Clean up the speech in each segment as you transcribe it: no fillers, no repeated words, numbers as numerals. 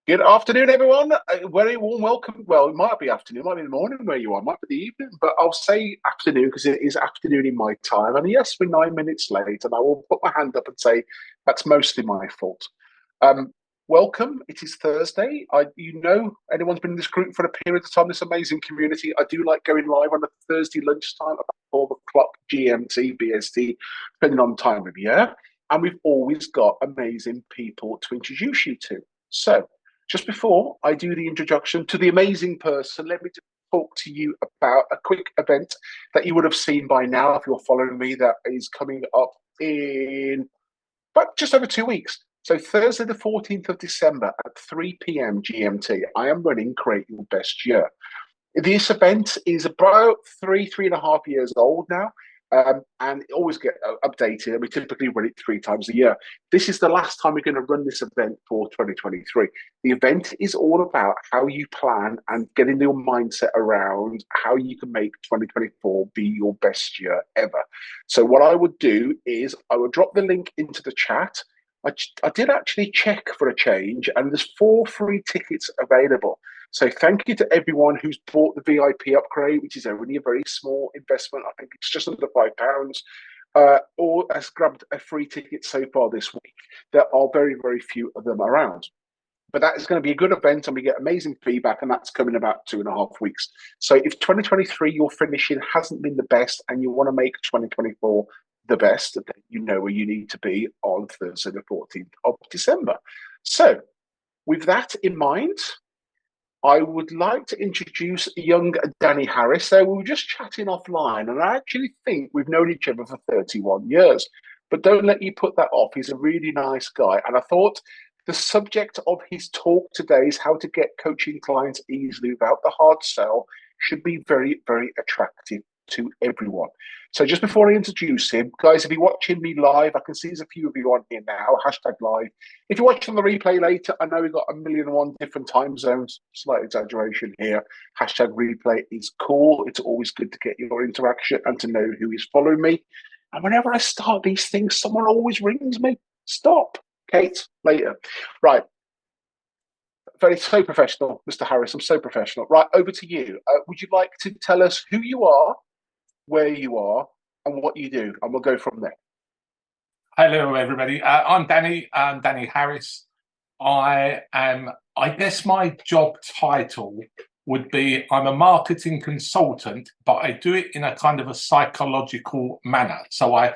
Good afternoon, everyone. A very warm welcome. Well, it might be afternoon, it might be the morning where you are, it might be the evening, but I'll say afternoon because it is afternoon in my time. And yes, we're 9 minutes late, and I will put my hand up and say that's mostly my fault. Um, Welcome. It is Thursday. Anyone's been in this group for a period of time, this amazing community. I do like going live on a Thursday lunchtime about 12 o'clock GMT, BST, depending on the time of year. And we've always got amazing people to introduce you to. So, just before I do the introduction to the amazing person, let me just talk to you about a quick event that you would have seen by now if you're following me that is coming up in about just over 2 weeks. So Thursday, the 14th of December at 3 p.m. GMT, I am running Create Your Best Year. This event is about 3.5 years old now, and it always get updated. And we typically run it 3 times a year. This is the last time we're going to run this event for 2023. The event is all about how you plan and getting your mindset around how you can make 2024 be your best year ever. So what I would do is I would drop the link into the chat. I did actually check for a change, and there's 4 free tickets available. So thank you to everyone who's bought the VIP upgrade, which is only a very small investment. I think it's just under £5, or has grabbed a free ticket so far this week. There are very, very few of them around. But that is going to be a good event, and we get amazing feedback, and that's coming in about 2.5 weeks. So if 2023 your finishing hasn't been the best and you want to make 2024 the best, then you know where you need to be on Thursday, the 14th of December. So with that in mind, I would like to introduce young Danny Harris. So we were just chatting offline, and I actually think we've known each other for 31 years. But don't let you put that off. He's a really nice guy. And I thought the subject of his talk today is how to get coaching clients easily without the hard sell should be very, very attractive to everyone. So just before I introduce him, guys, if you're watching me live, I can see there's a few of you on here now, #live. If you're watching the replay later, I know we've got a million and one different time zones, slight exaggeration here. #replay is cool. It's always good to get your interaction and to know who is following me. And whenever I start these things, someone always rings me. Stop, Kate, later. Right. So professional, Mr. Harris. I'm so professional. Right, over to you. Would you like to tell us who you are, where you are, and what you do? And we'll go from there. Hello, everybody. I'm Danny. I'm Danny Harris. I guess my job title would be I'm a marketing consultant, but I do it in a kind of a psychological manner. So I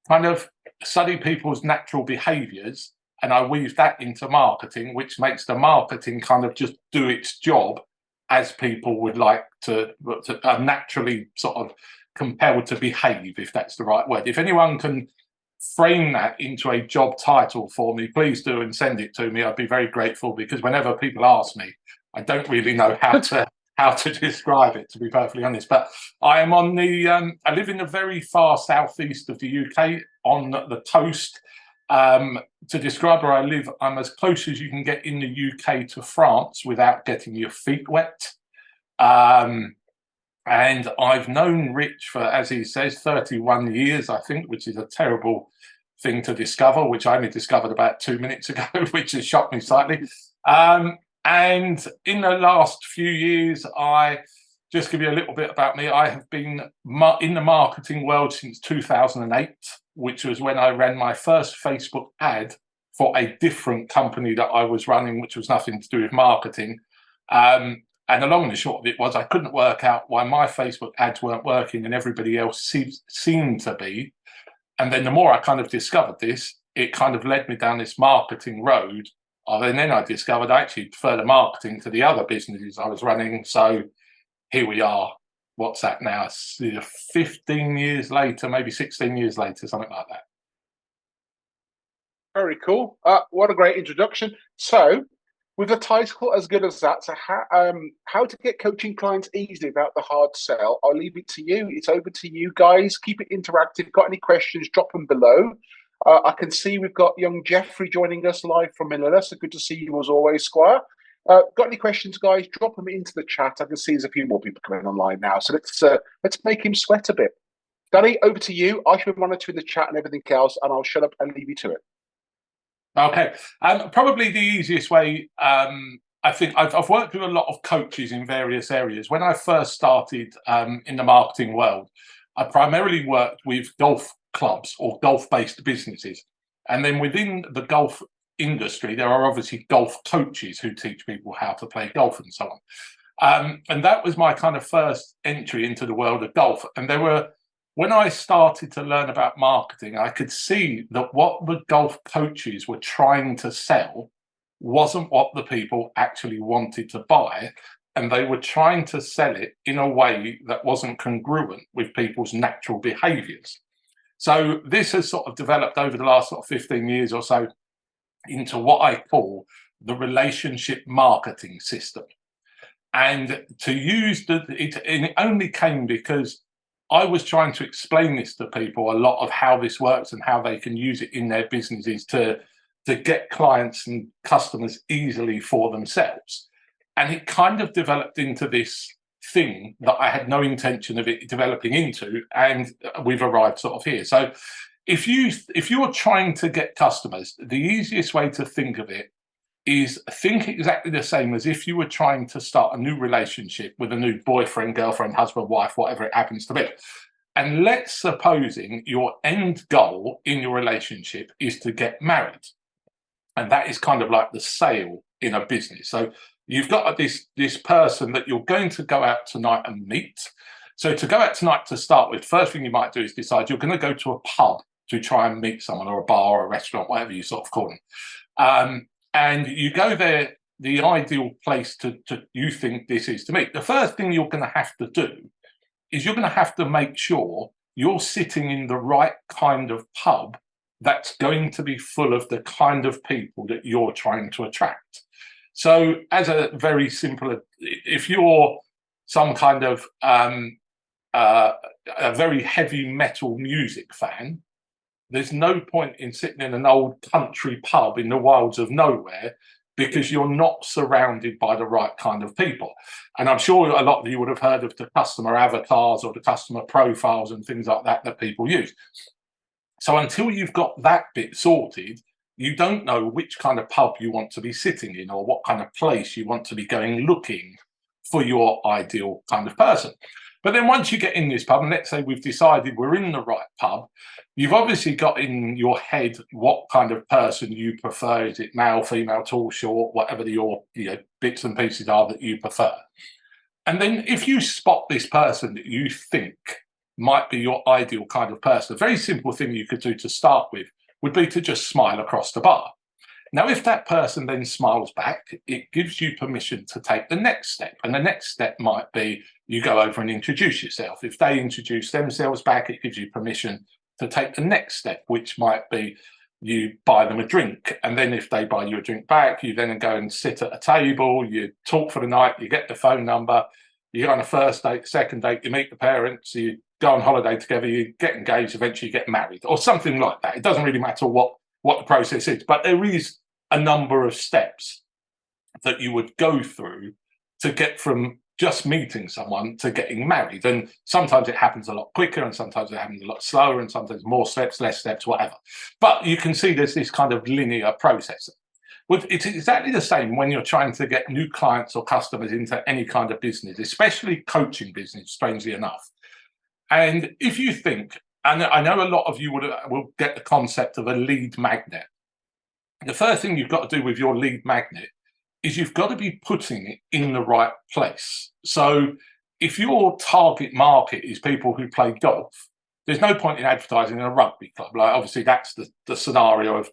kind of study people's natural behaviors and I weave that into marketing, which makes the marketing kind of just do its job as people would like to naturally sort of compelled to behave, if that's the right word. If anyone can frame that into a job title for me, please do and send it to me. I'd be very grateful, because whenever people ask me, I don't really know how to describe it, to be perfectly honest. But I am on the I live in the very far southeast of the UK on the coast. To describe where I live, I'm as close as you can get in the UK to France without getting your feet wet. And I've known Rich for, as he says, 31 years, I think, which is a terrible thing to discover, which I only discovered about 2 minutes ago, which has shocked me slightly. And in the last few years, I just give you a little bit about me. I have been in the marketing world since 2008, which was when I ran my first Facebook ad for a different company that I was running, which was nothing to do with marketing. And the long and the short of it was I couldn't work out why my Facebook ads weren't working and everybody else seemed to be. And then the more I kind of discovered this, it kind of led me down this marketing road. And then I discovered I actually prefer the marketing to the other businesses I was running. So here we are. What's that now? 15 years later, maybe 16 years later, something like that. Very cool. What a great introduction. So, with a title as good as that, so how to get coaching clients easily without the hard sell, I'll leave it to you. It's over to you guys. Keep it interactive. Got any questions, drop them below. I can see we've got young Jeffrey joining us live from Manila, so good to see you as always, Squire. Got any questions, guys? Drop them into the chat. I can see there's a few more people coming online now, so let's make him sweat a bit. Danny, over to you. I should be monitoring the chat and everything else, and I'll shut up and leave you to it. Okay. Probably the easiest way, I think I've worked with a lot of coaches in various areas. When I first started in the marketing world, I primarily worked with golf clubs or golf-based businesses. And then within the golf industry, there are obviously golf coaches who teach people how to play golf and so on. And that was my kind of first entry into the world of golf. And when I started to learn about marketing, I could see that what the golf coaches were trying to sell wasn't what the people actually wanted to buy. And they were trying to sell it in a way that wasn't congruent with people's natural behaviors. So this has sort of developed over the last sort of 15 years or so into what I call the relationship marketing system. And to use it only came because I was trying to explain this to people, a lot of how this works and how they can use it in their businesses to get clients and customers easily for themselves. And it kind of developed into this thing that I had no intention of it developing into, and we've arrived sort of here. So if you're trying to get customers, the easiest way to think of it is think exactly the same as if you were trying to start a new relationship with a new boyfriend, girlfriend, husband, wife, whatever it happens to be. And let's supposing your end goal in your relationship is to get married. And that is kind of like the sale in a business. So you've got this person that you're going to go out tonight and meet. So to go out tonight to start with, first thing you might do is decide you're going to go to a pub to try and meet someone, or a bar or a restaurant, whatever you sort of call them. And you go there, the ideal place to you think this is to meet. The first thing you're going to have to do is you're going to have to make sure you're sitting in the right kind of pub that's going to be full of the kind of people that you're trying to attract. So as a very simple, if you're some kind of a very heavy metal music fan, there's no point in sitting in an old country pub in the wilds of nowhere, because you're not surrounded by the right kind of people. And I'm sure a lot of you would have heard of the customer avatars or the customer profiles and things like that people use. So until you've got that bit sorted, you don't know which kind of pub you want to be sitting in, or what kind of place you want to be going looking for your ideal kind of person. But then once you get in this pub, and let's say we've decided we're in the right pub, you've obviously got in your head what kind of person you prefer. Is it male, female, tall, short, whatever your bits and pieces are that you prefer. And then if you spot this person that you think might be your ideal kind of person, a very simple thing you could do to start with would be to just smile across the bar. Now, if that person then smiles back, it gives you permission to take the next step. And the next step might be you go over and introduce yourself. If they introduce themselves back, it gives you permission to take the next step, which might be you buy them a drink. And then if they buy you a drink back, you then go and sit at a table, you talk for the night, you get the phone number, you go on a first date, second date, you meet the parents, you go on holiday together, you get engaged, eventually you get married, or something like that. It doesn't really matter what the process is, but there is a number of steps that you would go through to get from just meeting someone to getting married. And sometimes it happens a lot quicker, and sometimes it happens a lot slower, and sometimes more steps, less steps, whatever. But you can see there's this kind of linear process. It's exactly the same when you're trying to get new clients or customers into any kind of business, especially coaching business, strangely enough. And if you think, and I know a lot of you will get the concept of a lead magnet. The first thing you've got to do with your lead magnet is you've got to be putting it in the right place. So if your target market is people who play golf, there's no point in advertising in a rugby club. Like, obviously that's the scenario of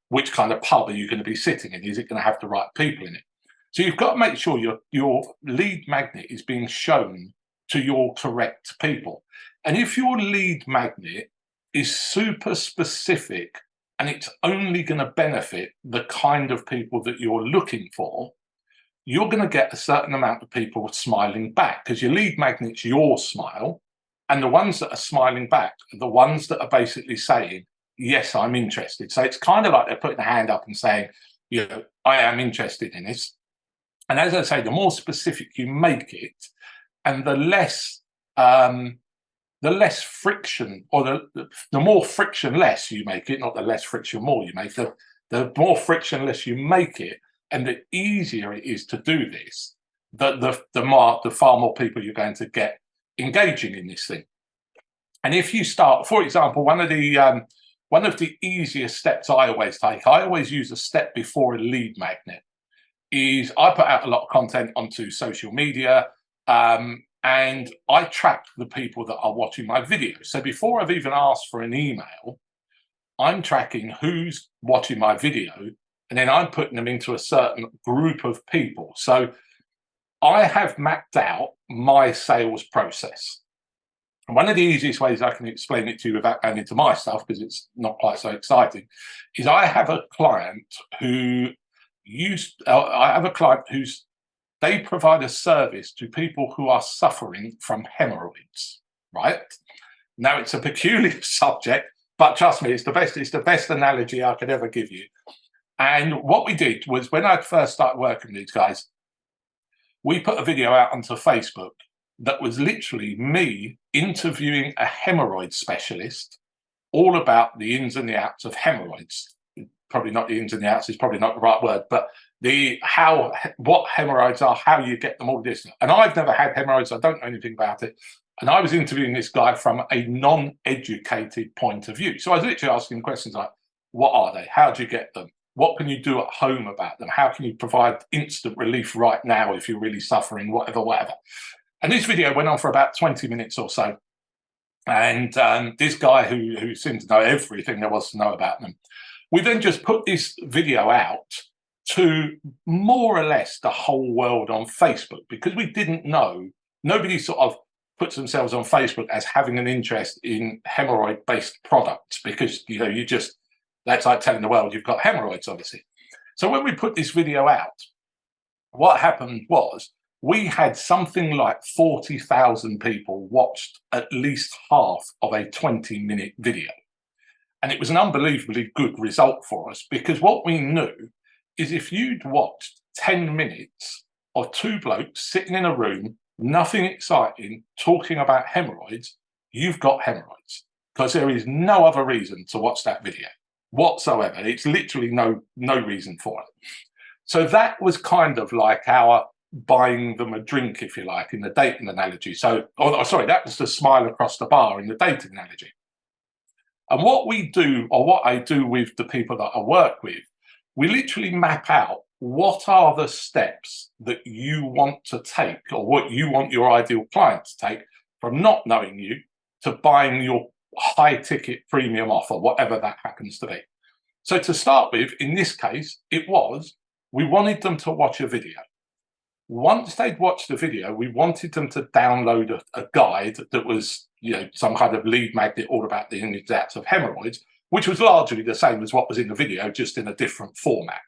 which kind of pub are you going to be sitting in? Is it going to have the right people in it? So you've got to make sure your lead magnet is being shown to your correct people. And if your lead magnet is super specific and it's only going to benefit the kind of people that you're looking for, you're going to get a certain amount of people smiling back, because your lead magnet's your smile. And the ones that are smiling back are the ones that are basically saying, yes, I'm interested. So it's kind of like they're putting a hand up and saying, I am interested in this. And as I say, the more specific you make it, and the less friction, or the more frictionless you make it, not the less friction more you make, the the more frictionless you make it, and the easier it is to do this, the far more people you're going to get engaging in this thing. And if you start, for example, one of the easiest steps I always take, I always use a step before a lead magnet, is I put out a lot of content onto social media, and I track the people that are watching my videos. So before I've even asked for an email, I'm tracking who's watching my video, and then I'm putting them into a certain group of people. So I have mapped out my sales process. And one of the easiest ways I can explain it to you without going into my stuff, because it's not quite so exciting, is I have a client they provide a service to people who are suffering from hemorrhoids, right? Now, it's a peculiar subject, but trust me, it's the best analogy I could ever give you. And what we did was, when I first started working with these guys, we put a video out onto Facebook that was literally me interviewing a hemorrhoid specialist all about the ins and the outs of hemorrhoids. Probably not the ins and the outs is probably not the right word, but what hemorrhoids are, how you get them, all this. And I've never had hemorrhoids, I don't know anything about it. And I was interviewing this guy from a non-educated point of view. So I was literally asking questions like, what are they? How do you get them? What can you do at home about them? How can you provide instant relief right now if you're really suffering, whatever. And this video went on for about 20 minutes or so. And this guy who seemed to know everything there was to know about them, we then just put this video out to more or less the whole world on Facebook, because we didn't know, nobody sort of puts themselves on Facebook as having an interest in hemorrhoid-based products, because, you know, that's like telling the world you've got hemorrhoids, obviously. So when we put this video out, what happened was we had something like 40,000 people watched at least half of a 20-minute video. And it was an unbelievably good result for us, because what we knew is if you'd watched 10 minutes of two blokes sitting in a room, nothing exciting, talking about hemorrhoids, you've got hemorrhoids, because there is no other reason to watch that video whatsoever. It's literally no reason for it. So that was kind of like our buying them a drink, if you like, in the dating analogy. So, sorry, that was the smile across the bar in the dating analogy. And what we do, or what I do with the people that I work with, we literally map out what are the steps that you want to take, or what you want your ideal client to take, from not knowing you to buying your high ticket premium offer, whatever that happens to be. So to start with, in this case, we wanted them to watch a video. Once they'd watched the video, we wanted them to download a guide that was, you know, some kind of lead magnet all about the ins and outs of hemorrhoids, which was largely the same as what was in the video, just in a different format.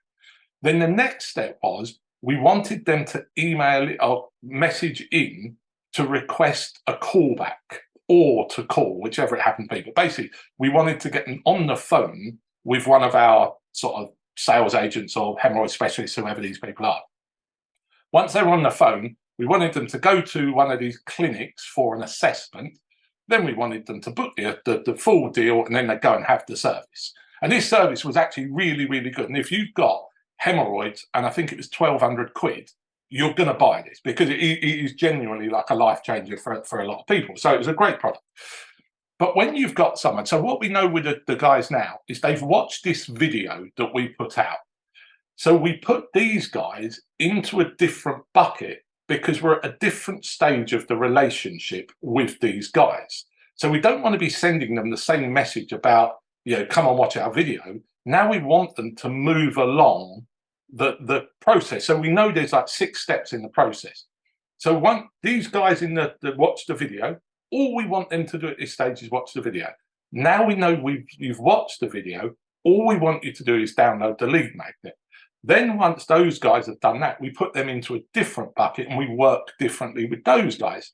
Then the next step was we wanted them to email or message in to request a callback, or to call, whichever it happened to be. But basically, we wanted to get them on the phone with one of our sort of sales agents or hemorrhoid specialists, whoever these people are. Once they were on the phone, we wanted them to go to one of these clinics for an assessment. Then we wanted them to book the full deal, and then they go and have the service. And this service was actually really, really good. And if you've got hemorrhoids, and I think it was 1,200 quid, you're going to buy this, because it is genuinely like a life changer for a lot of people. So it was a great product. But when you've got someone, so what we know with the guys now is they've watched this video that we put out. So we put these guys into a different bucket, because we're at a different stage of the relationship with these guys. So we don't want to be sending them the same message about, you know, come and watch our video. Now we want them to move along the process. So we know there's like 6 steps in the process. So these guys that watch the video, all we want them to do at this stage is watch the video. Now we know you've watched the video, all we want you to do is download the lead magnet. Then once those guys have done that, we put them into a different bucket, and we work differently with those guys.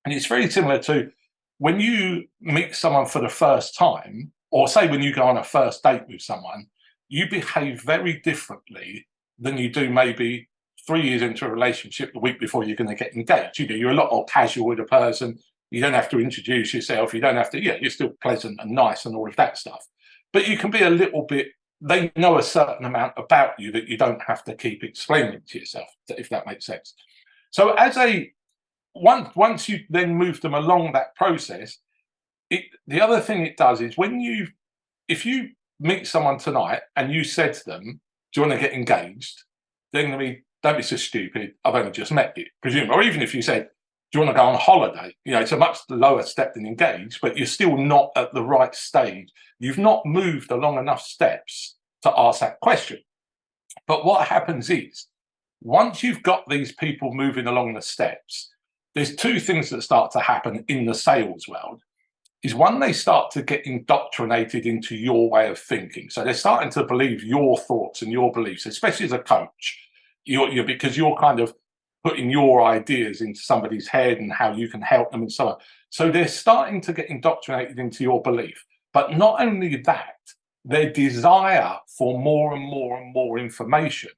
And it's very similar to when you meet someone for the first time, or say when you go on a first date with someone, you behave very differently than you do maybe 3 years into a relationship the week before you're going to get engaged. You know, you're a lot more casual with a person. You don't have to introduce yourself. You don't have to, you're still pleasant and nice and all of that stuff. But you can be a little bit they know a certain amount about you that you don't have to keep explaining to yourself, if that makes sense. So once you then move them along that process, the other thing it does is if you meet someone tonight and you said to them, do you want to get engaged? They're going to be, don't be so stupid, I've only just met you, presumably. Or even if you said, do you want to go on holiday? It's a much lower step than engage, but you're still not at the right stage. You've not moved along enough steps to ask that question. But what happens is, once you've got these people moving along the steps, there's two things that start to happen in the sales world. Is one, they start to get indoctrinated into your way of thinking. So they're starting to believe your thoughts and your beliefs, especially as a coach, because you're kind of putting your ideas into somebody's head and how you can help them and so on. So they're starting to get indoctrinated into your belief. But not only that, their desire for more and more and more information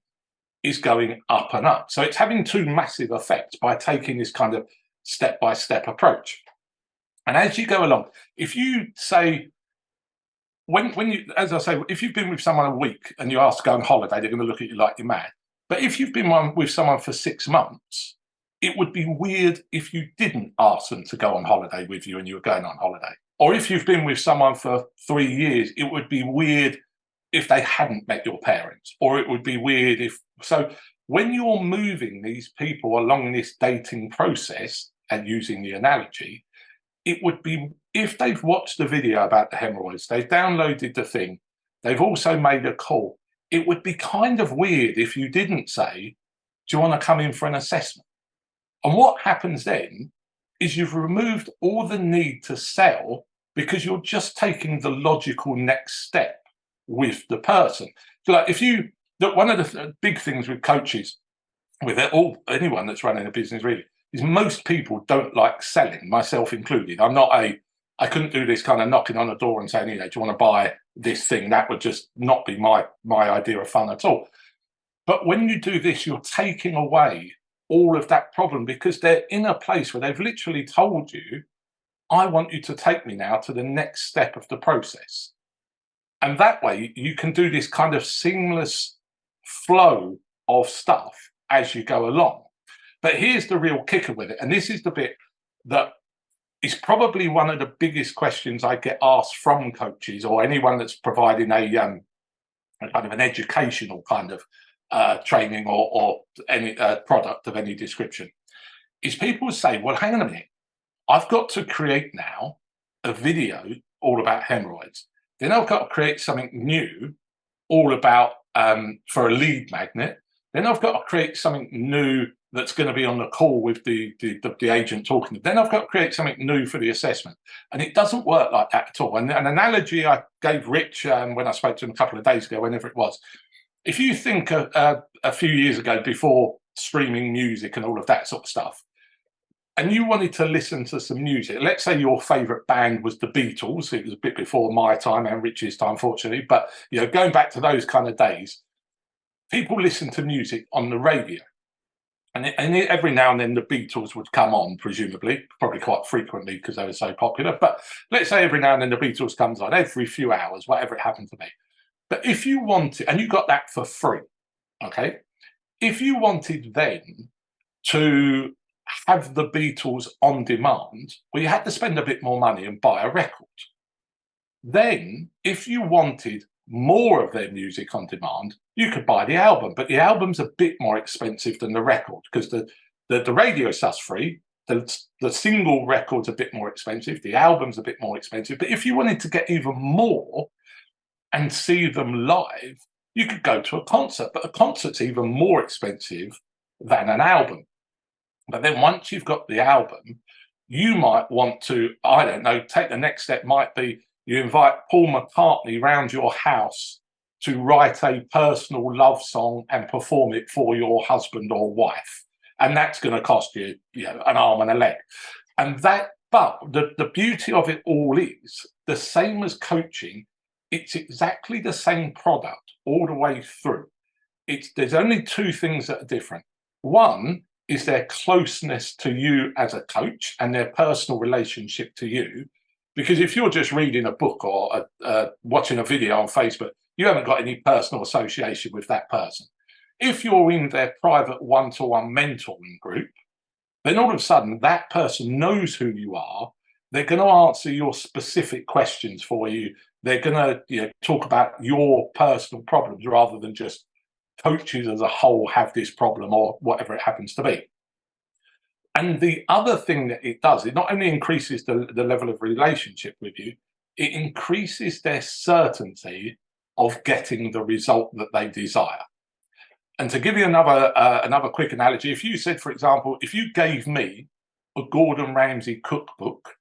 is going up and up. So it's having two massive effects by taking this kind of step-by-step approach. And as you go along, if you say, as I say, if you've been with someone a week and you ask to go on holiday, they're going to look at you like you're mad. But if you've been with someone for 6 months, it would be weird if you didn't ask them to go on holiday with you and you were going on holiday. Or if you've been with someone for 3 years, it would be weird if they hadn't met your parents. Or it would be weird if... So when you're moving these people along this dating process, and using the analogy, it would be, if they've watched the video about the hemorrhoids, they've downloaded the thing, they've also made a call, it would be kind of weird if you didn't say, do you want to come in for an assessment? And what happens then is you've removed all the need to sell, because you're just taking the logical next step with the person. So like one of the big things with coaches, with anyone that's running a business really, is most people don't like selling, myself included. I couldn't do this kind of knocking on the door and saying, do you want to buy this thing? That would just not be my idea of fun at all. But when you do this, you're taking away all of that problem, because they're in a place where they've literally told you, I want you to take me now to the next step of the process. And that way you can do this kind of seamless flow of stuff as you go along. But here's the real kicker with it. And this is the bit that is probably one of the biggest questions I get asked from coaches or anyone that's providing a kind of an educational kind of training or any product of any description, is people say, well, hang on a minute, I've got to create now a video all about hemorrhoids. Then I've got to create something new all about for a lead magnet. Then I've got to create something new that's going to be on the call with the agent talking. Then I've got to create something new for the assessment. And it doesn't work like that at all. And an analogy I gave Rich when I spoke to him a couple of days ago, whenever it was, if you think a few years ago, before streaming music and all of that sort of stuff, and you wanted to listen to some music, let's say your favourite band was the Beatles. It was a bit before my time and Rich's time, fortunately. But going back to those kind of days, people listened to music on the radio. And every now and then the Beatles would come on, presumably, probably quite frequently because they were so popular. But let's say every now and then the Beatles comes on, every few hours, whatever it happened to be. But if you wanted, and you got that for free, okay? If you wanted then to have the Beatles on demand, well, you had to spend a bit more money and buy a record. Then, if you wanted more of their music on demand, you could buy the album, but the album's a bit more expensive than the record, because the radio stuff's free, the single record's a bit more expensive, the album's a bit more expensive. But if you wanted to get even more and see them live, you could go to a concert, but a concert's even more expensive than an album. But then once you've got the album, you might want to, I don't know, take the next step, might be you invite Paul McCartney round your house to write a personal love song and perform it for your husband or wife. And that's going to cost you, an arm and a leg. And but the beauty of it all is, the same as coaching, it's exactly the same product all the way through. There's only two things that are different. One is their closeness to you as a coach and their personal relationship to you. Because if you're just reading a book or watching a video on Facebook, You haven't got any personal association with that person. If you're in their private one-to-one mentoring group, then all of a sudden that person knows who you are. They're going to answer your specific questions for you. They're going to talk about your personal problems rather than just coaches as a whole have this problem or whatever it happens to be. And the other thing that it does, it not only increases the level of relationship with you, it increases their certainty of getting the result that they desire. And to give you another quick analogy, if you said, for example, if you gave me a Gordon Ramsay cookbook,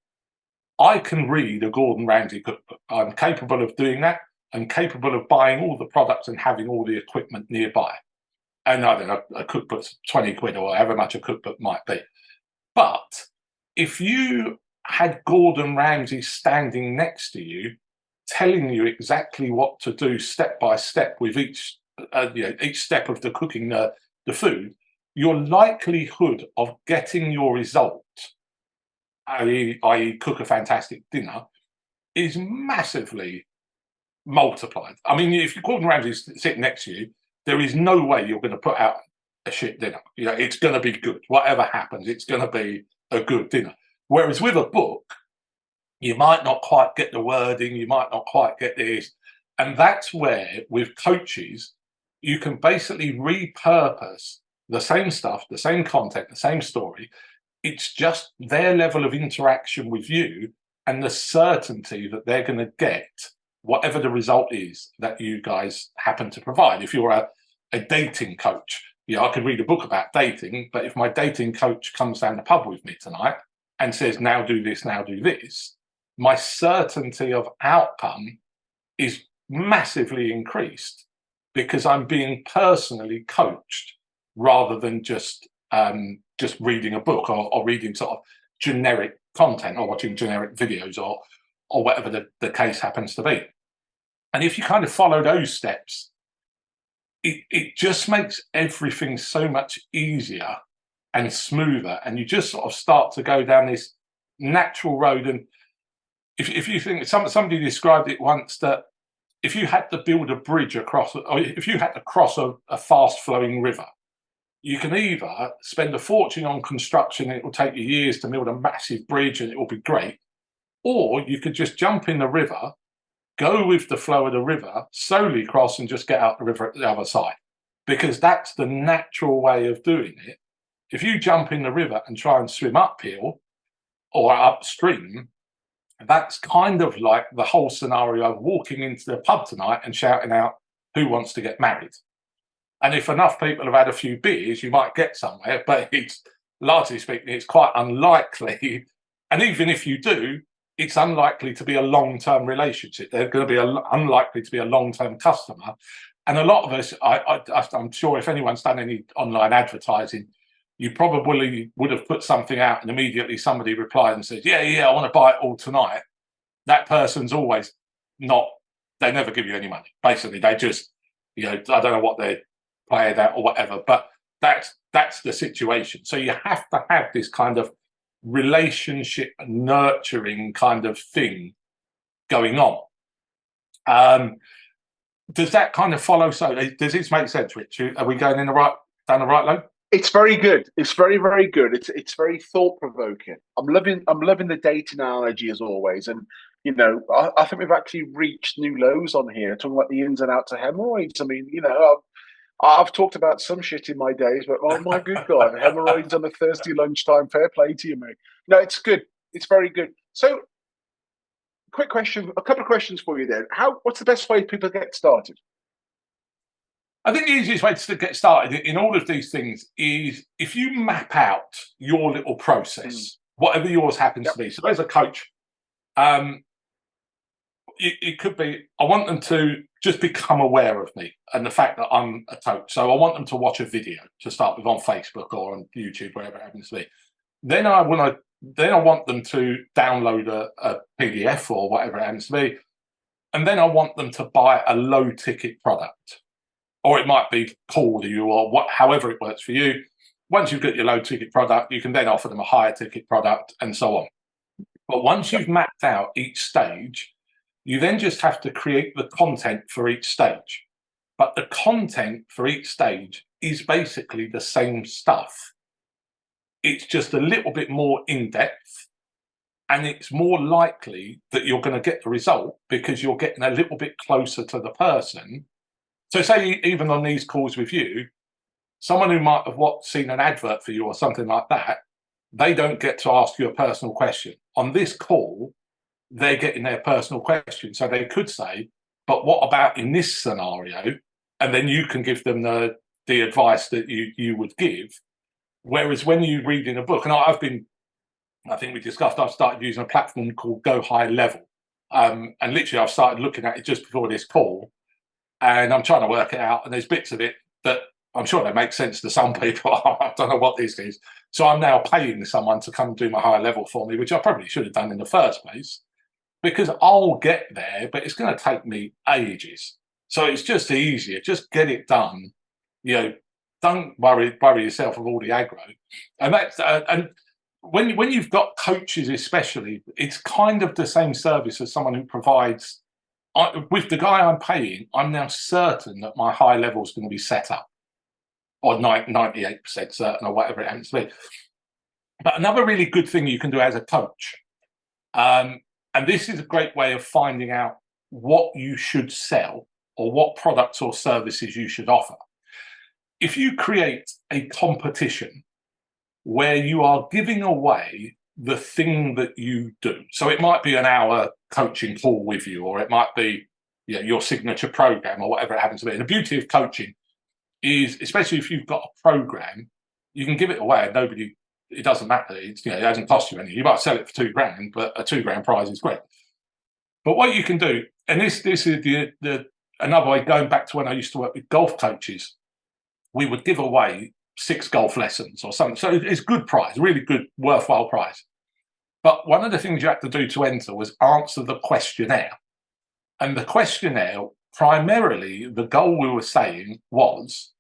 I can read a Gordon Ramsay cookbook. I'm capable of doing that. I'm capable of buying all the products and having all the equipment nearby. And I don't know, a cookbook's 20 quid or however much a cookbook might be. But if you had Gordon Ramsay standing next to you, telling you exactly what to do step by step with each step of the cooking the food, your likelihood of getting your result, i.e. cook a fantastic dinner, is massively multiplied. I mean, if Gordon Ramsay's sitting next to you, there is no way you're going to put out a shit dinner. It's going to be good. Whatever happens, it's going to be a good dinner. Whereas with a book, you might not quite get the wording, you might not quite get this. And that's where, with coaches, you can basically repurpose the same stuff, the same content, the same story. It's just their level of interaction with you and the certainty that they're going to get whatever the result is that you guys happen to provide. If you're a dating coach, I could read a book about dating, but if my dating coach comes down the pub with me tonight and says, now do this, now do this, my certainty of outcome is massively increased because I'm being personally coached rather than just reading a book or reading sort of generic content or watching generic videos or whatever the case happens to be. And if you kind of follow those steps, it just makes everything so much easier and smoother. And you just sort of start to go down this natural road. And if you think, somebody described it once that if you had to build a bridge across, or if you had to cross a fast flowing river, you can either spend a fortune on construction, it will take you years to build a massive bridge and it will be great, or you could just jump in the river, go with the flow of the river, slowly cross and just get out the river at the other side, because that's the natural way of doing it. If you jump in the river and try and swim uphill or upstream, that's kind of like the whole scenario of walking into the pub tonight and shouting out, who wants to get married? And if enough people have had a few beers, you might get somewhere, but it's largely speaking, it's quite unlikely. And even if you do, it's unlikely to be a long-term relationship. They're going to be unlikely to be a long-term customer. And a lot of us, I'm sure if anyone's done any online advertising, you probably would have put something out and immediately somebody replied and said, yeah, I want to buy it all tonight. That person's always not, they never give you any money. Basically, they just, I don't know what they're playing at or whatever, but that's the situation. So you have to have this kind of relationship nurturing kind of thing going on. Does that kind of follow? So does this make sense, Rich? Are we going down the right road? It's very good. It's very, very good. It's very thought provoking. I'm loving the dating analogy as always. And I think we've actually reached new lows on here, talking about the ins and outs of hemorrhoids. I mean, I've talked about some shit in my days, but oh my good God, hemorrhoids on a Thursday lunchtime. Fair play to you, mate. No, it's good. It's very good. So, quick question, a couple of questions for you then. What's the best way people get started? I think the easiest way to get started in all of these things is if you map out your little process, whatever yours happens to be. So as a coach, it could be, I want them to just become aware of me and the fact that I'm a coach. So I want them to watch a video to start with on Facebook or on YouTube, wherever it happens to be. Then I want them to download a PDF or whatever it happens to be. And then I want them to buy a low ticket product. Or it might be call you or however it works for you. Once you've got your low ticket product, you can then offer them a higher ticket product and so on. But once you've mapped out each stage, You then just have to create the content for each stage. But the content for each stage is basically the same stuff. It's just a little bit more in depth, and it's more likely that you're going to get the result because you're getting a little bit closer to the person. So say even on these calls with you, someone who might have seen an advert for you or something like that, they don't get to ask you a personal question. On this call, they're getting their personal question. So they could say, but what about in this scenario? And then you can give them the advice that you would give. Whereas when you read in a book, and I think we discussed, I've started using a platform called Go High Level. And literally I've started looking at it just before this call, and I'm trying to work it out. And there's bits of it that I'm sure they make sense to some people. I don't know what this is. So I'm now paying someone to come do my higher level for me, which I probably should have done in the first place, because I'll get there, but it's going to take me ages. So it's just easier. Just get it done. Don't worry yourself with all the aggro. And that's and when you've got coaches, especially, it's kind of the same service as someone who provides. With the guy I'm paying, I'm now certain that my high level is going to be set up, or 98% certain, or whatever it happens to be. But another really good thing you can do as a coach, and this is a great way of finding out what you should sell or what products or services you should offer. If you create a competition where you are giving away the thing that you do, so it might be an hour coaching call with you, or it might be your signature program, or whatever it happens to be. And the beauty of coaching is, especially if you've got a program, you can give it away and it doesn't matter. It hasn't cost you anything. You might sell it for $2,000, but a $2,000 prize is great. But what you can do, and this is another way, going back to when I used to work with golf coaches, we would give away 6 golf lessons or something. So it's good prize, really good, worthwhile prize. But one of the things you had to do to enter was answer the questionnaire. And the questionnaire, primarily, the goal we were saying was,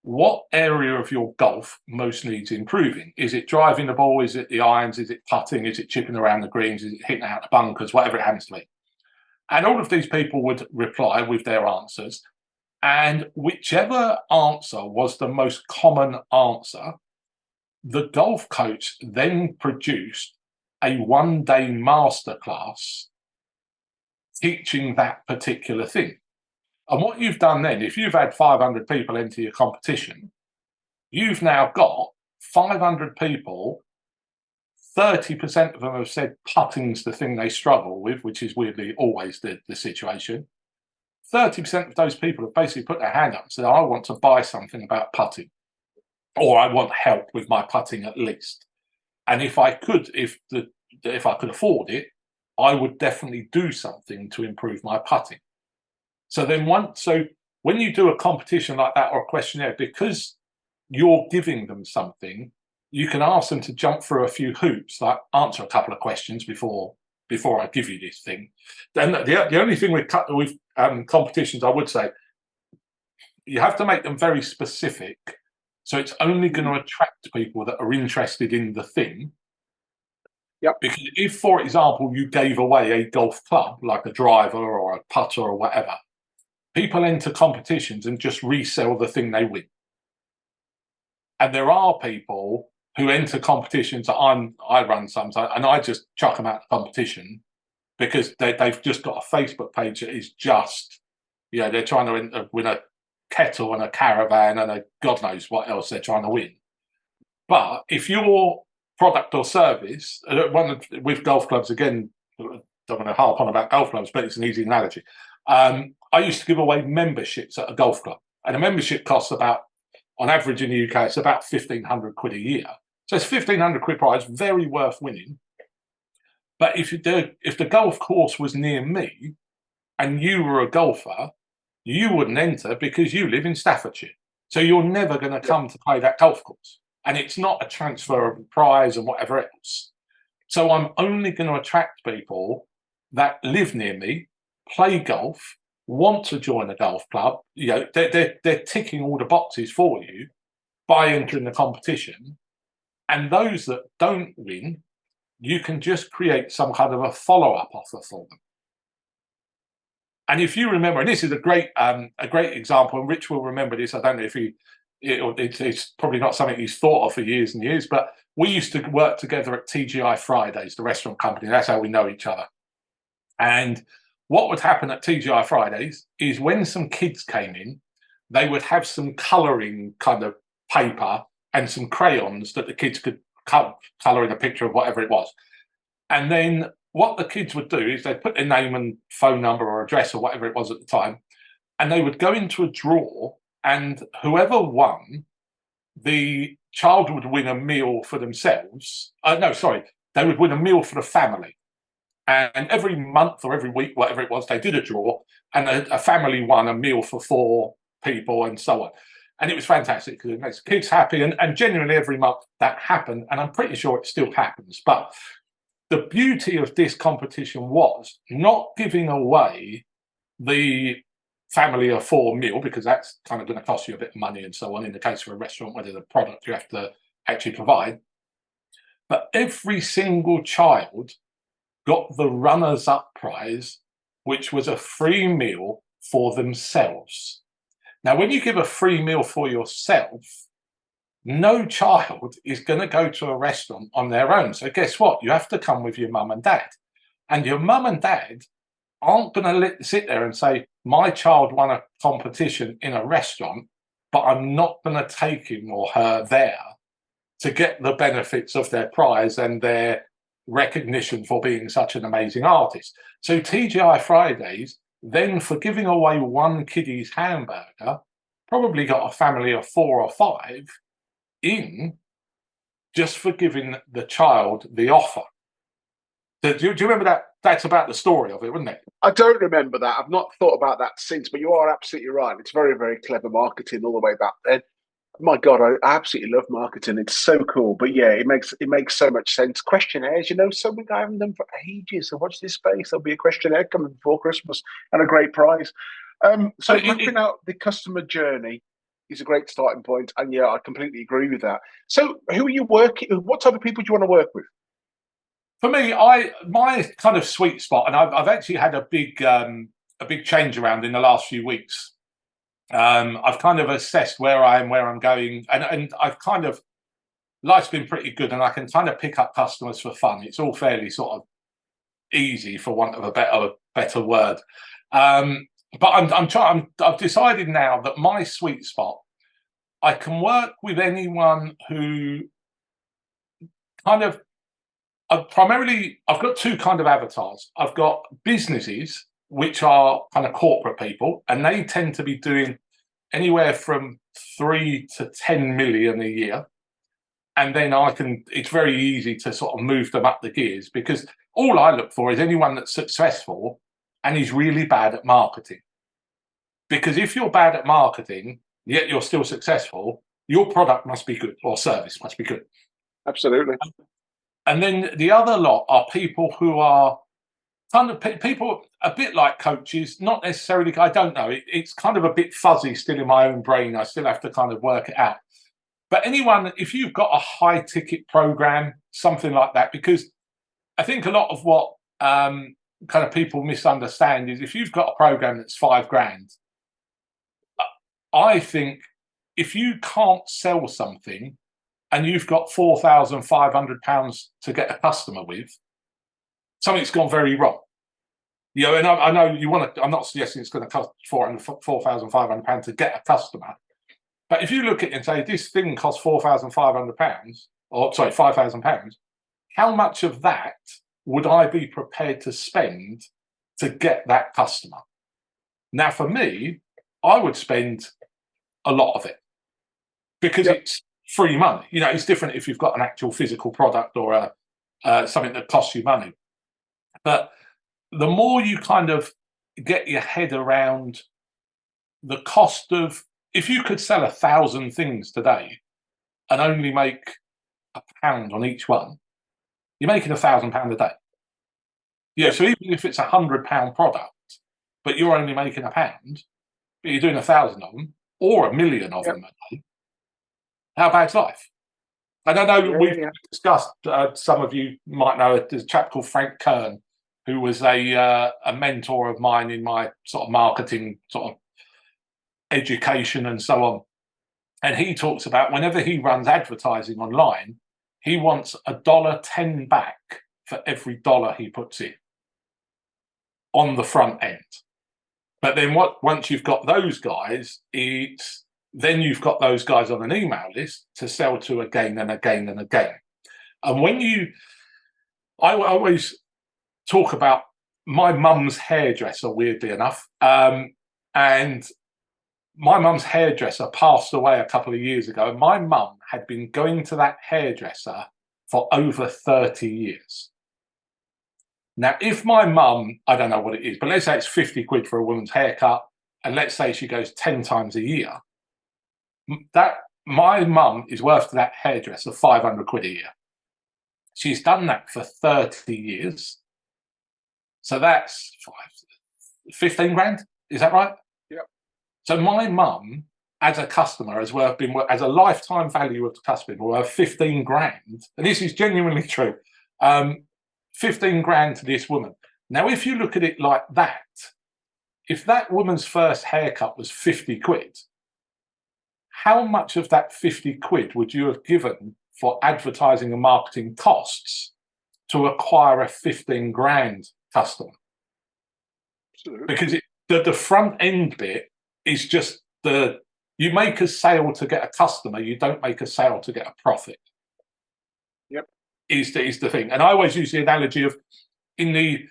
what area of your golf most needs improving? Is it driving the ball? Is it the irons? Is it putting? Is it chipping around the greens? Is it hitting out the bunkers? Whatever it happens to be. And all of these people would reply with their answers. And whichever answer was the most common answer, the golf coach then produced a one-day masterclass teaching that particular thing. And what you've done then, if you've had 500 people enter your competition, you've now got 500 people, 30% of them have said putting's the thing they struggle with, which is weirdly always the situation. 30% of those people have basically put their hand up and said, I want to buy something about putting, or I want help with my putting at least. And if I could afford it, I would definitely do something to improve my putting. So when you do a competition like that or a questionnaire, because you're giving them something, you can ask them to jump through a few hoops, like answer a couple of questions before I give you this thing. Then the only thing with competitions, I would say, you have to make them very specific. So it's only going to attract people that are interested in the thing. Yep. Because if, for example, you gave away a golf club, like a driver or a putter or whatever, people enter competitions and just resell the thing they win. And there are people who enter competitions that I run sometimes, and I just chuck them out of the competition because they've just got a Facebook page that is just, they're trying to win a kettle and a caravan and a God knows what else they're trying to win. But if your product or service, with golf clubs, again, don't want to harp on about golf clubs, but it's an easy analogy. I used to give away memberships at a golf club, and a membership costs about, on average in the UK, it's about 1,500 quid a year. So it's 1,500 quid prize, very worth winning. But if the golf course was near me and you were a golfer, you wouldn't enter because you live in Staffordshire. So you're never going to come to play that golf course. And it's not a transfer of prize and whatever else. So I'm only going to attract people that live near me, play golf, want to join a golf club. They're ticking all the boxes for you by entering the competition. And those that don't win, you can just create some kind of a follow-up offer for them. And if you remember, and this is a great example, and Rich will remember this. I don't know if it's probably not something he's thought of for years and years, but we used to work together at TGI Fridays, the restaurant company. That's how we know each other. And what would happen at TGI Fridays is when some kids came in, they would have some colouring kind of paper and some crayons that the kids could colour in a picture of whatever it was. And then what the kids would do is they'd put their name and phone number or address or whatever it was at the time, and they would go into a drawer, and whoever won, the child would win a meal for themselves. They would win a meal for the family. And every month or every week, whatever it was, they did a draw, and a family won a meal for 4 people and so on. And it was fantastic because it makes the kids happy. And genuinely every month that happened, and I'm pretty sure it still happens. But the beauty of this competition was not giving away the family of 4 meal, because that's kind of going to cost you a bit of money and so on in the case of a restaurant where there's a product you have to actually provide. But every single child got the runners-up prize, which was a free meal for themselves. Now, when you give a free meal for yourself, no child is going to go to a restaurant on their own. So guess what? You have to come with your mum and dad. And your mum and dad aren't going to sit there and say, my child won a competition in a restaurant, but I'm not going to take him or her there to get the benefits of their prize and their recognition for being such an amazing artist. So TGI Fridays, then for giving away one kiddie's hamburger, probably got a family of 4 or 5 in just for giving the child the offer. Do you remember that? That's about the story of it, wasn't it? I don't remember that. I've not thought about that since, but you are absolutely right. It's very, very clever marketing all the way back then. My God, I absolutely love marketing. It's so cool. But yeah, it makes so much sense. Questionnaires, so many guys haven't done for ages. So watch this space. There'll be a questionnaire coming before Christmas and a great prize. So mapping out the customer journey is a great starting point. And yeah, I completely agree with that. So who are you working? What type of people do you want to work with? For me, my kind of sweet spot, and I've actually had a big change around in the last few weeks. I've kind of assessed where I am, where I'm going, and I've kind of, life's been pretty good, and I can kind of pick up customers for fun. It's all fairly sort of easy, for want of a better word. But I've decided now that my sweet spot, I can work with anyone who kind of, I've got 2 kind of avatars. I've got businesses, which are kind of corporate people, and they tend to be doing anywhere from 3 to 10 million a year. And then it's very easy to sort of move them up the gears, because all I look for is anyone that's successful and is really bad at marketing. Because if you're bad at marketing, yet you're still successful, your product must be good, or service must be good. Absolutely. And then the other lot are people who are kind of people a bit like coaches, not necessarily, I don't know, it's kind of a bit fuzzy still in my own brain. I still have to kind of work it out. But anyone, if you've got a high ticket program, something like that, because I think a lot of what kind of people misunderstand is if you've got a program that's $5,000, I think if you can't sell something and you've got £4,500 to get a customer with, something's gone very wrong. And I know you want to, I'm not suggesting it's going to cost £4,500 to get a customer. But if you look at it and say, this thing costs £4,500, or sorry, £5,000, how much of that would I be prepared to spend to get that customer? Now, for me, I would spend a lot of it, because it's free money. It's different if you've got an actual physical product or something that costs you money. But the more you kind of get your head around the cost of, if you could sell 1,000 things today and only make £1 on each one, you're making £1,000 a day. So even if it's £100 product, but you're only making £1, but you're doing 1,000 of them or 1,000,000 of them a day, how bad's life? And I know we've discussed, some of you might know, there's a chap called Frank Kern, who was a mentor of mine in my sort of marketing sort of education and so on. And he talks about whenever he runs advertising online, he wants $1.10 back for every dollar he puts in on the front end. But then once you've got those guys, then you've got those guys on an email list to sell to again and again and again. And I always talk about my mum's hairdresser, weirdly enough. And my mum's hairdresser passed away a couple of years ago. And my mum had been going to that hairdresser for over 30 years. Now, if my mum, I don't know what it is, but let's say it's 50 quid for a woman's haircut, and let's say she goes 10 times a year, that my mum is worth to that hairdresser 500 quid a year. She's done that for 30 years. So that's 15 grand. Is that right? Yep. So my mum, as a customer, as a lifetime value of the customer, worth 15 grand. And this is genuinely true. 15 grand to this woman. Now, if you look at it like that, if that woman's first haircut was 50 quid, how much of that 50 quid would you have given for advertising and marketing costs to acquire a 15 grand customer? Absolutely. Because the front end bit is just you make a sale to get a customer, you don't make a sale to get a profit. Yep. Is the thing. And I always use the analogy of in the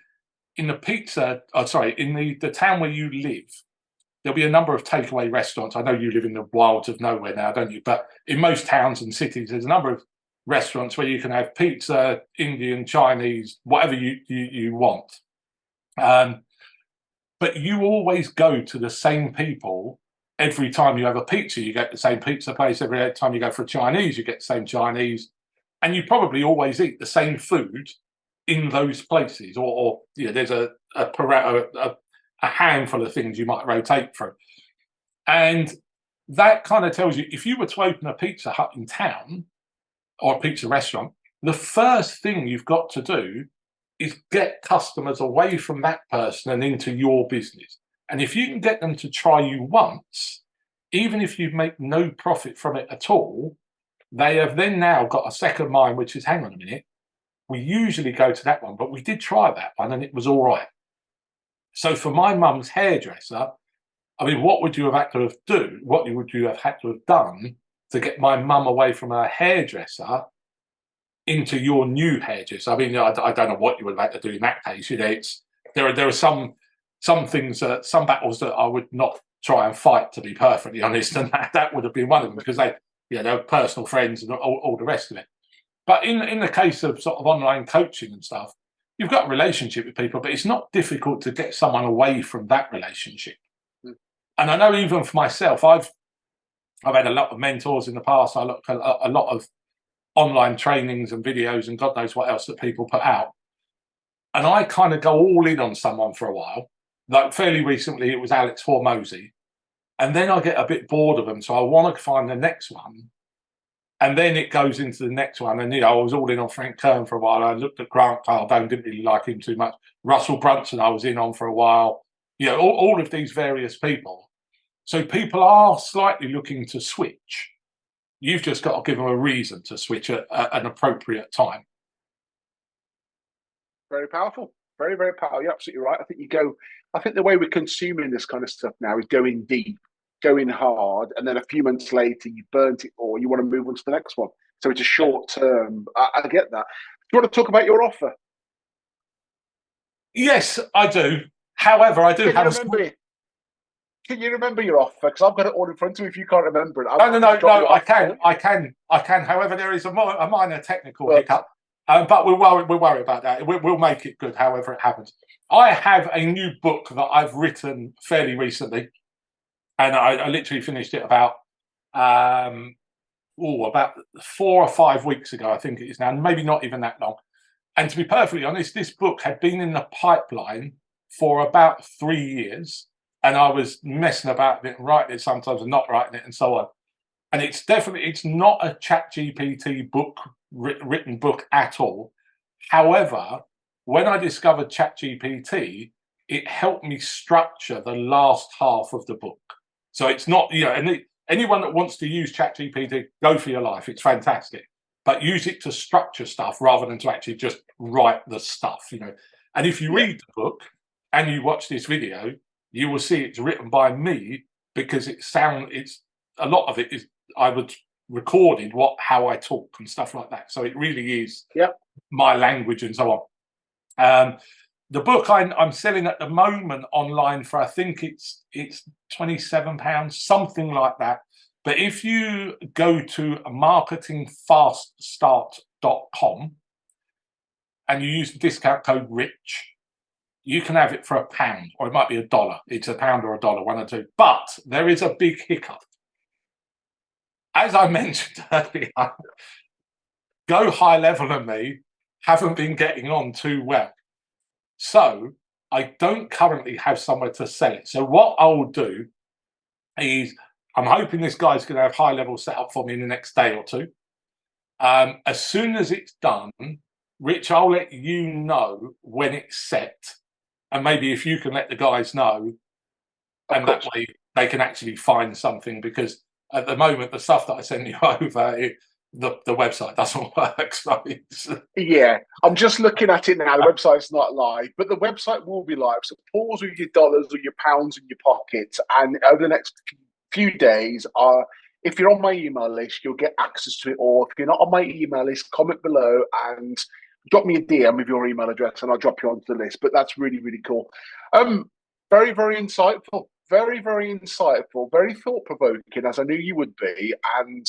town where you live, there'll be a number of takeaway restaurants. I know you live in the wilds of nowhere now, don't you? But in most towns and cities, there's a number of restaurants where you can have pizza, Indian, Chinese, whatever you want. But you always go to the same people every time you have a pizza. You get the same pizza place. Every time you go for a Chinese, you get the same Chinese. And you probably always eat the same food in those places. Or there's a handful of things you might rotate through. And that kind of tells you, if you were to open a Pizza Hut in town or a pizza restaurant, the first thing you've got to do is get customers away from that person and into your business. And if you can get them to try you once, even if you make no profit from it at all, they have then now got a second mind, which is, hang on a minute, we usually go to that one, but we did try that one and it was all right. So for my mum's hairdresser, I mean, what would you have had to have done? What would you have had to have done to get my mum away from her hairdresser into your new hairdresser? I mean, I don't know what you would have had to do in that case. There are some things, some battles that I would not try and fight, to be perfectly honest, and that would have been one of them, because they were personal friends and all the rest of it. But in the case of sort of online coaching and stuff, you've got a relationship with people, but it's not difficult to get someone away from that relationship. Mm. And I know even for myself, I've had a lot of mentors in the past. I look at a lot of online trainings and videos and God knows what else that people put out. And I kind of go all in on someone for a while. Like fairly recently, it was Alex Hormozy. And then I get a bit bored of them. So I want to find the next one. And then it goes into the next one. And, I was all in on Frank Kern for a while. I looked at Grant Cardone, didn't really like him too much. Russell Brunson, I was in on for a while. All of these various people. So people are slightly looking to switch. You've just got to give them a reason to switch at an appropriate time. Very powerful. Very, very powerful. You're absolutely right. I think the way we're consuming this kind of stuff now is going deep, going hard, and then a few months later you burnt it all. You want to move on to the next one. So it's a short term. I get that. Do you want to talk about your offer? Yes, I do. However, I do have Can you remember your offer? Because I've got it all in front of me. If you can't remember it, no, I can. However, there is a minor technical hiccup, but we'll worry about that. We'll make it good. However, it happens. I have a new book that I've written fairly recently, and I literally finished it about 4 or 5 weeks ago. I think it is now, maybe not even that long. And to be perfectly honest, this book had been in the pipeline for about 3 years. And I was messing about with it, writing it sometimes and not writing it and so on. And it's not a ChatGPT book, written book at all. However, when I discovered ChatGPT, it helped me structure the last half of the book. So it's not, and anyone that wants to use ChatGPT, go for your life. It's fantastic. But use it to structure stuff rather than to actually just write the stuff, And if you read the book and you watch this video, you will see it's written by me, because it's a lot of it is I would recorded how I talk and stuff like that. So it really is my language and so on. The book I'm selling at the moment online for, I think it's £27, something like that. But if you go to marketingfaststart.com and you use the discount code RICH, you can have it for £1, or it might be $1. It's £1 or $1, one or two. But there is a big hiccup. As I mentioned earlier, Go High Level and me haven't been getting on too well. So I don't currently have somewhere to sell it. So what I'll do is, I'm hoping this guy's going to have High Level set up for me in the next day or two. As soon as it's done, Rich, I'll let you know when it's set. And maybe if you can let the guys know, and that way they can actually find something, because at the moment, the stuff that I send you over, the website doesn't work. So yeah, I'm just looking at it now. The website's not live, but the website will be live. So pause with your dollars or your pounds in your pocket, and over the next few days, if you're on my email list, you'll get access to it. Or if you're not on my email list, comment below and drop me a DM with your email address, and I'll drop you onto the list. But that's really, really cool. Very, very insightful. Very, very insightful. Very thought-provoking, as I knew you would be. And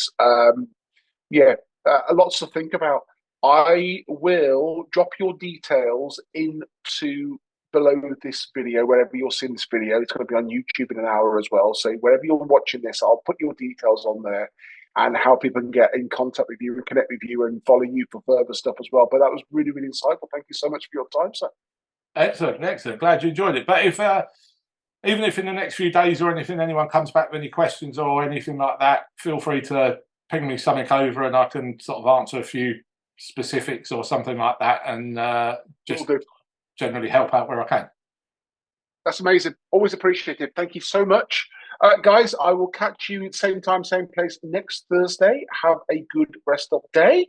lots to think about. I will drop your details into below this video, wherever you're seeing this video. It's going to be on YouTube in an hour as well. So wherever you're watching this, I'll put your details on there and how people can get in contact with you and connect with you and follow you for further stuff as well. But that was really, really insightful. Thank you so much for your time, sir. Excellent. Glad you enjoyed it. But if even if in the next few days or anything, anyone comes back with any questions or anything like that, feel free to ping me something over and I can sort of answer a few specifics or something like that, and just generally help out where I can. That's amazing. Always appreciated. Thank you so much. Guys, I will catch you at the same time, same place next Thursday. Have a good rest of the day.